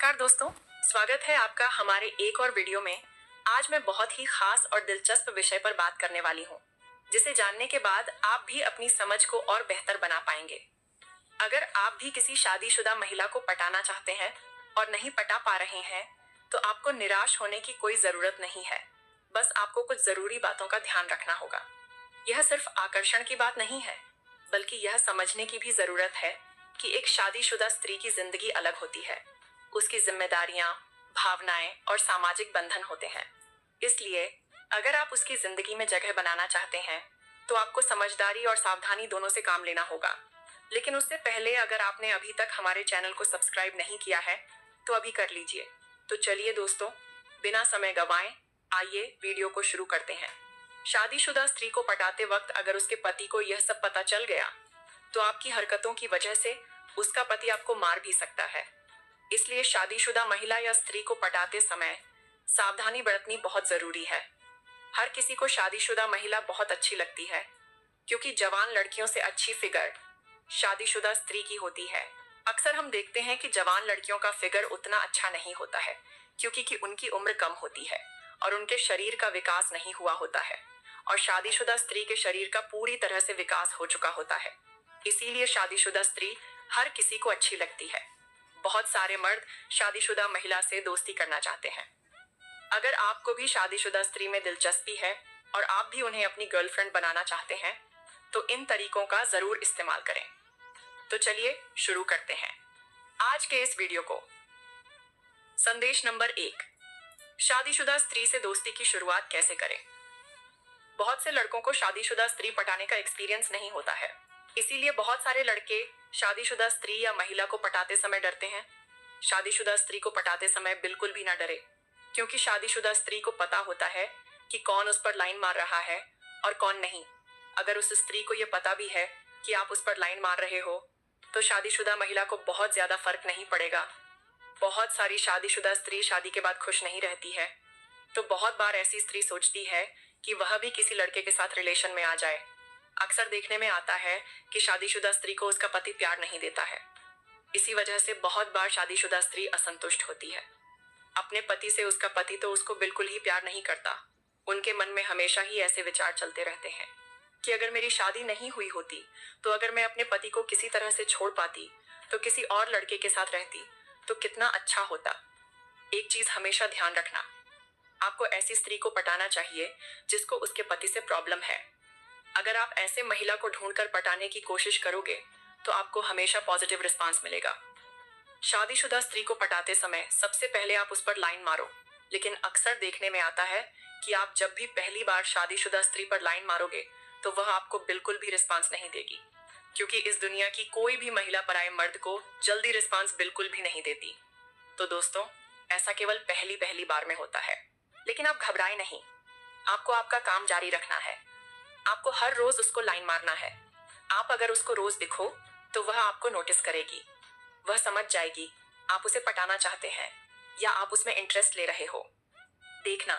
नमस्कार दोस्तों, स्वागत है आपका हमारे एक और वीडियो में। आज मैं बहुत ही खास और दिलचस्प विषय पर बात करने वाली हूँ, जिसे जानने के बाद आप भी अपनी समझ को और बेहतर बना पाएंगे। अगर आप भी किसी शादीशुदा महिला को पटाना चाहते हैं और नहीं पटा पा रहे हैं, तो आपको निराश होने की कोई जरूरत नहीं है। बस आपको कुछ जरूरी बातों का ध्यान रखना होगा। यह सिर्फ आकर्षण की बात नहीं है, बल्कि यह समझने की भी जरूरत है कि एक शादीशुदा स्त्री की जिंदगी अलग होती है। उसकी जिम्मेदारियां, भावनाएं और सामाजिक बंधन होते हैं। इसलिए अगर आप उसकी जिंदगी में जगह बनाना चाहते हैं, तो आपको समझदारी और सावधानी दोनों से काम लेना होगा। लेकिन उससे पहले अगर आपने अभी तक हमारे चैनल को सब्सक्राइब नहीं किया है, तो अभी कर लीजिए। तो चलिए दोस्तों, बिना समय गंवाए आइए वीडियो को शुरू करते हैं। शादीशुदा स्त्री को पटाते वक्त अगर उसके पति को यह सब पता चल गया, तो आपकी हरकतों की वजह से उसका पति आपको मार भी सकता है। इसलिए शादीशुदा महिला या स्त्री को पटाते समय सावधानी बरतनी बहुत जरूरी है। हर किसी को शादीशुदा महिला बहुत अच्छी लगती है, क्योंकि जवान लड़कियों से अच्छी फिगर शादीशुदा स्त्री की होती है। अक्सर हम देखते हैं कि जवान लड़कियों का फिगर उतना अच्छा नहीं होता है, क्योंकि उनकी उम्र कम होती है और उनके शरीर का विकास नहीं हुआ होता है, और शादीशुदा स्त्री के शरीर का पूरी तरह से विकास हो चुका होता है। इसीलिए शादीशुदा स्त्री हर किसी को अच्छी लगती है। बहुत सारे मर्द शादीशुदा महिला से दोस्ती करना चाहते हैं। अगर आपको भी शादीशुदा स्त्री में दिलचस्पी है और आप भी उन्हें अपनी गर्लफ्रेंड बनाना चाहते हैं, तो इन तरीकों का जरूर इस्तेमाल करें। तो चलिए शुरू करते हैं आज के इस वीडियो को। संदेश नंबर 1, शादीशुदा स्त्री से दोस्ती की शुरुआत कैसे करें। बहुत से लड़कों को शादीशुदा स्त्री पटाने का एक्सपीरियंस नहीं होता है, इसीलिए बहुत सारे लड़के शादीशुदा स्त्री या महिला को पटाते समय डरते हैं। शादीशुदा स्त्री को पटाते समय बिल्कुल भी ना डरे, क्योंकि शादीशुदा स्त्री को पता होता है कि कौन उस पर लाइन मार रहा है और कौन नहीं। अगर उस स्त्री को यह पता भी है कि आप उस पर लाइन मार रहे हो, तो शादीशुदा महिला को बहुत ज्यादा फर्क नहीं पड़ेगा। बहुत सारी शादीशुदा स्त्री शादी के बाद खुश नहीं रहती है, तो बहुत बार ऐसी स्त्री सोचती है कि वह भी किसी लड़के के साथ रिलेशन में आ जाए। अक्सर देखने में आता है कि शादीशुदा स्त्री को उसका पति प्यार नहीं देता है। इसी वजह से बहुत बार शादीशुदा स्त्री असंतुष्ट होती है अपने पति से। उसका पति तो उसको बिल्कुल ही प्यार नहीं करता। उनके मन में हमेशा ही ऐसे विचार चलते रहते हैं कि अगर मेरी शादी नहीं हुई होती, तो अगर मैं अपने पति को किसी तरह से छोड़ पाती, तो किसी और लड़के के साथ रहती, तो कितना अच्छा होता। एक चीज हमेशा ध्यान रखना, आपको ऐसी स्त्री को पटाना चाहिए जिसको उसके पति से प्रॉब्लम है। अगर आप ऐसे महिला को ढूंढकर पटाने की कोशिश करोगे, तो आपको हमेशा पॉजिटिव रिस्पांस मिलेगा। शादीशुदा स्त्री को पटाते समय सबसे पहले आप उस पर लाइन मारो, लेकिन अक्सर देखने में आता है कि आप जब भी पहली बार शादीशुदा स्त्री पर लाइन मारोगे, तो वह आपको बिल्कुल भी रिस्पांस नहीं देगी, क्योंकि इस दुनिया की कोई भी महिला पराये मर्द को जल्दी रिस्पांस बिल्कुल भी नहीं देती। तो दोस्तों, ऐसा केवल पहली पहली बार में होता है, लेकिन आप घबराए नहीं। आपको आपका काम जारी रखना है। आपको हर रोज उसको लाइन मारना है। आप अगर उसको रोज दिखो, तो वह आपको नोटिस करेगी। वह समझ जाएगी आप उसे पटाना चाहते हैं या आप उसमें इंटरेस्ट ले रहे हो। देखना,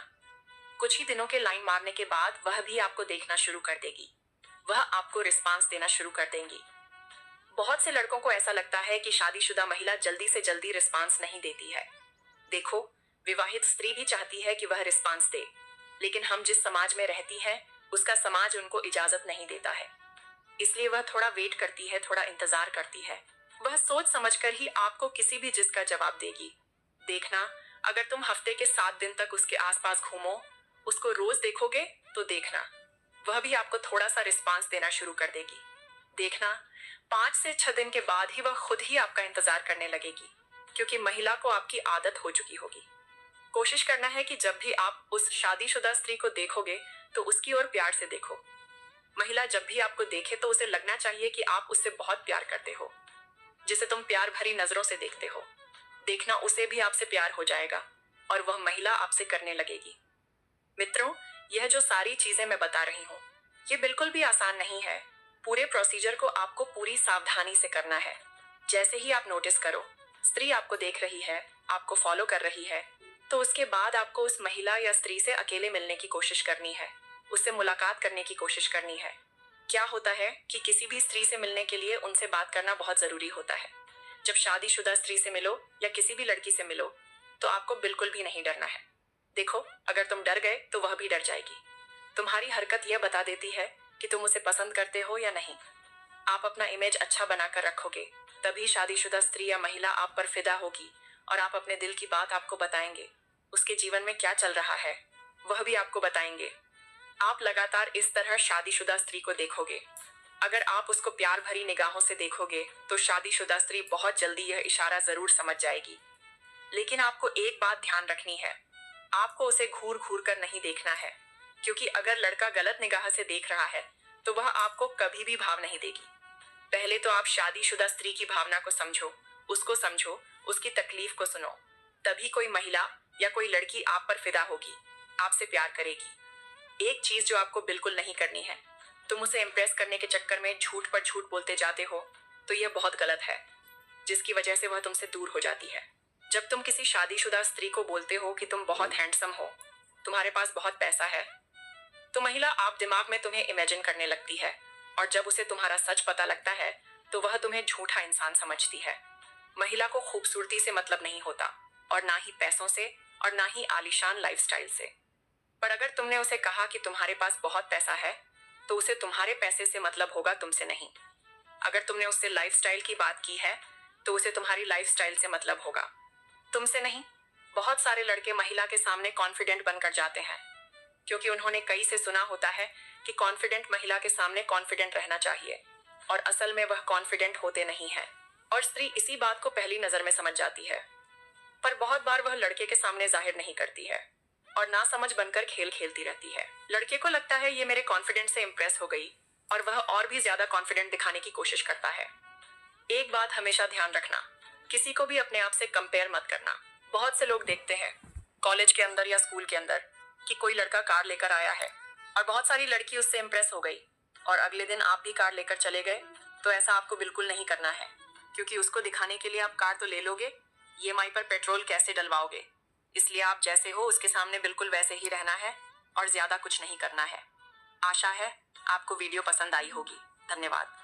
कुछ ही दिनों के लाइन मारने के बाद वह भी आपको देखना शुरू कर देगी। वह आपको रिस्पांस देना शुरू कर देंगी। बहुत से लड़कों को ऐसा लगता है कि शादीशुदा महिला जल्दी से जल्दी रिस्पांस नहीं देती है। देखो, विवाहित स्त्री भी चाहती है कि वह रिस्पांस दे, लेकिन हम जिस समाज में रहती हैं, उसका समाज उनको इजाजत नहीं देता है। इसलिए वह थोड़ा वेट करती है, थोड़ा इंतजार करती है। वह सोच समझकर ही आपको किसी भी जिद का जवाब देगी। देखना, अगर तुम हफ्ते के 7 दिन तक उसके आसपास घूमो, उसको रोज देखोगे, तो देखना वह भी आपको थोड़ा सा रिस्पांस देना शुरू कर देगी। देखना, 5 से 6 दिन के बाद ही वह खुद ही आपका इंतजार करने लगेगी, क्योंकि महिला को आपकी आदत हो चुकी होगी। कोशिश करना है कि जब भी आप उस शादीशुदा स्त्री को देखोगे, तो उसकी ओर प्यार से देखो। महिला जब भी आपको देखे, तो उसे लगना चाहिए कि आप उससे बहुत प्यार करते हो, जिसे तुम प्यार भरी नजरों से देखते हो। देखना, उसे भी आपसे प्यार हो जाएगा और वह महिला आपसे करने लगेगी। मित्रों, यह जो सारी चीजें मैं बता रही हूँ, ये बिल्कुल भी आसान नहीं है। पूरे प्रोसीजर को आपको पूरी सावधानी से करना है। जैसे ही आप नोटिस करो स्त्री आपको देख रही है, आपको फॉलो कर रही है, तो उसके बाद आपको उस महिला या स्त्री से अकेले मिलने की कोशिश करनी है। उससे मुलाकात करने की कोशिश करनी है। क्या होता है कि किसी भी स्त्री से मिलने के लिए उनसे बात करना बहुत जरूरी होता है। जब शादीशुदा स्त्री से मिलो या किसी भी लड़की से मिलो तो आपको बिल्कुल भी नहीं डरना है। देखो, अगर तुम डर गए तो वह भी डर जाएगी। तुम्हारी हरकत यह बता देती है कि तुम उसे पसंद करते हो या नहीं। आप अपना इमेज अच्छा बनाकर रखोगे, तभी शादीशुदा स्त्री या महिला आप पर फिदा होगी और आप अपने दिल की बात आपको बताएंगे। उसके जीवन में क्या चल रहा है वह भी आपको बताएंगे। आप लगातार इस तरह शादीशुदा स्त्री को देखोगे। अगर आप उसको प्यार भरी निगाहों से देखोगे तो शादीशुदा स्त्री बहुत जल्दी यह इशारा जरूर समझ जाएगी। लेकिन आपको एक बात ध्यान रखनी है, आपको उसे घूर घूर कर नहीं देखना है, क्योंकि अगर लड़का गलत निगाह से देख रहा है तो वह आपको कभी भी भाव नहीं देगी। पहले तो आप शादीशुदा स्त्री की भावना को समझो, उसकी तकलीफ को सुनो। तभी कोई महिला या कोई लड़की आप पर फिदा होगी, आपसे प्यार करेगी। एक चीज जो आपको बिल्कुल नहीं करनी है, तुम उसे इम्प्रेस करने के चक्कर में झूठ पर झूठ बोलते जाते हो, तो यह बहुत गलत है, जिसकी वजह से वह तुमसे दूर हो जाती है। जब तुम किसी शादीशुदा स्त्री को बोलते हो कि तुम बहुत हैंडसम हो, तुम्हारे पास बहुत पैसा है, तो महिला आप दिमाग में तुम्हें इमेजिन करने लगती है, और जब उसे तुम्हारा सच पता लगता है तो वह तुम्हें झूठा इंसान समझती है। महिला को खूबसूरती से मतलब नहीं होता, और ना ही पैसों से, और ना ही आलीशान लाइफस्टाइल से। पर अगर तुमने उसे कहा कि तुम्हारे पास बहुत पैसा है, तो उसे तुम्हारे पैसे से मतलब होगा, तुमसे नहीं। अगर तुमने उससे लाइफस्टाइल की बात की है तो उसे तुम्हारी लाइफस्टाइल से मतलब होगा, तुमसे नहीं। बहुत सारे लड़के महिला के सामने कॉन्फिडेंट बनकर जाते हैं, क्योंकि उन्होंने कई से सुना होता है कि कॉन्फिडेंट महिला के सामने कॉन्फिडेंट रहना चाहिए, और असल में वह कॉन्फिडेंट होते नहीं हैं, और स्त्री इसी बात को पहली नजर में समझ जाती है। पर बहुत बार वह लड़के के सामने जाहिर नहीं करती है, और ना समझ बनकर खेल खेलती रहती है। लड़के को लगता है ये मेरे कॉन्फिडेंस से इम्प्रेस हो गई, और वह और भी ज्यादा कॉन्फिडेंट दिखाने की कोशिश करता है। एक बात हमेशा ध्यान रखना, किसी को भी अपने आप से कंपेयर मत करना। बहुत से लोग देखते हैं कॉलेज के अंदर या स्कूल के अंदर कि कोई लड़का कार लेकर आया है और बहुत सारी लड़की उससे इम्प्रेस हो गई, और अगले दिन आप भी कार लेकर चले गए। तो ऐसा आपको बिल्कुल नहीं करना है, क्योंकि उसको दिखाने के लिए आप कार तो ले लोगे, ईएमआई पर पेट्रोल कैसे डलवाओगे। इसलिए आप जैसे हो उसके सामने बिल्कुल वैसे ही रहना है, और ज्यादा कुछ नहीं करना है। आशा है आपको वीडियो पसंद आई होगी। धन्यवाद।